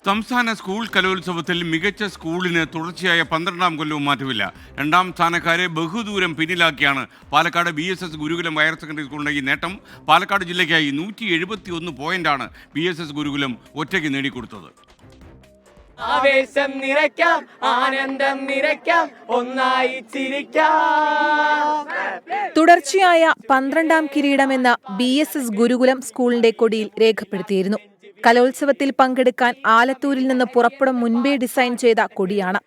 സംസ്ഥാന സ്കൂൾ കലോത്സവത്തിൽ മികച്ച സ്കൂളിന് തുടർച്ചയായ 12ാം കൊല്ലവും മാറ്റമില്ല. 2ാം സ്ഥാനക്കാരെ ബഹുദൂരം പിന്നിലാക്കിയാണ് പാലക്കാട് BSS ഗുരുകുലം ഹയർ സെക്കൻഡറി സ്കൂളിന്റെ ഈ നേട്ടം. പാലക്കാട് ജില്ലയ്ക്കായി 171 പോയിന്റാണ് BSS ഗുരുകുലം ഒറ്റയ്ക്ക് നേടിക്കൊടുത്തത്. ആവേശം നിറയ്ക്കാം, ആനന്ദം നിറയ്ക്കാം, ഒന്നായി ചിരിക്കാം. തുടർച്ചയായ 12ാം കിരീടമെന്ന BSS ഗുരുകുലം സ്കൂളിന്റെ കൊടിയിൽ രേഖപ്പെടുത്തിയിരുന്നു. കലോത്സവത്തിൽ പങ്കെടുക്കാൻ ആലത്തൂരിൽ നിന്ന് പുറപ്പെടും മുൻപേ ഡിസൈൻ ചെയ്ത കൊടിയാണ്.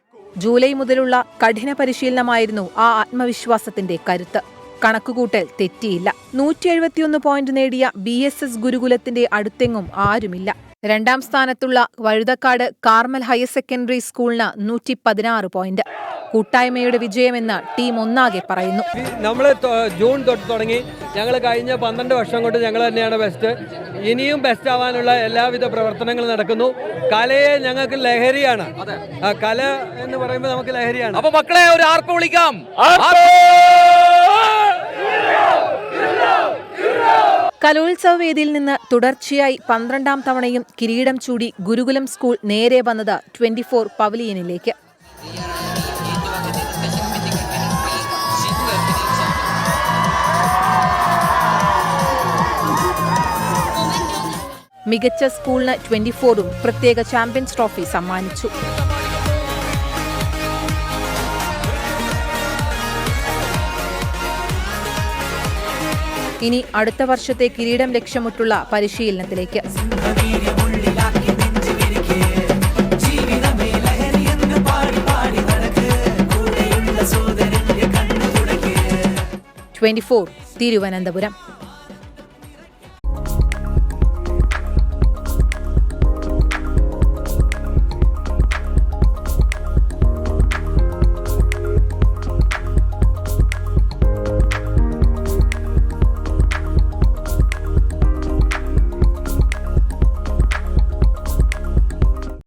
ജൂലൈ മുതലുള്ള കഠിന പരിശീലനമായിരുന്നു ആ ആത്മവിശ്വാസത്തിന്റെ കരുത്ത്. കണക്കുകൂട്ടൽ തെറ്റിയില്ല. 171 പോയിന്റ് നേടിയ BSS ഗുരുകുലത്തിന്റെ അടുത്തെങ്ങും ആരുമില്ല. 2ാം സ്ഥാനത്തുള്ള വഴുതക്കാട് കാർമൽ ഹയർ സെക്കൻഡറി സ്കൂളിന് 116 പോയിന്റ്. കൂട്ടായ്മയുടെ വിജയമെന്ന് ടീം ഒന്നാകെ പറയുന്നു. നമ്മൾ ജൂൺ തൊട്ട് തുടങ്ങി, ഞങ്ങൾ കഴിഞ്ഞ 12 വർഷം കൊണ്ട് ഞങ്ങൾ തന്നെയാണ് ബെസ്റ്റ്. ഇനിയും ബെസ്റ്റ് ആവാനുള്ള എല്ലാവിധ പ്രവർത്തനങ്ങളും നടക്കുന്നു. കലയെ ഞങ്ങൾക്ക് ലഹരിയാണ്. കല എന്ന് പറയുമ്പോൾ നമുക്ക് ലഹരിയാണ്. അപ്പൊ മക്കളെ ഒരു ആർപ്പ് വിളിക്കാം. കലോത്സവ വേദിയിൽ നിന്ന് തുടർച്ചയായി 12ാം തവണയും കിരീടം ചൂടി ഗുരുകുലം സ്കൂൾ നേരെ വന്നത് 24 പവലിയനിലേക്ക്. മികച്ച സ്കൂളിന് 24ഉം പ്രത്യേക ചാമ്പ്യൻസ് ട്രോഫി സമ്മാനിച്ചു. ഇനി അടുത്ത വർഷത്തെ കിരീടം ലക്ഷ്യമിട്ടുള്ള പരിശീലനത്തിലേക്ക്. #24 തിരുവനന്തപുരം.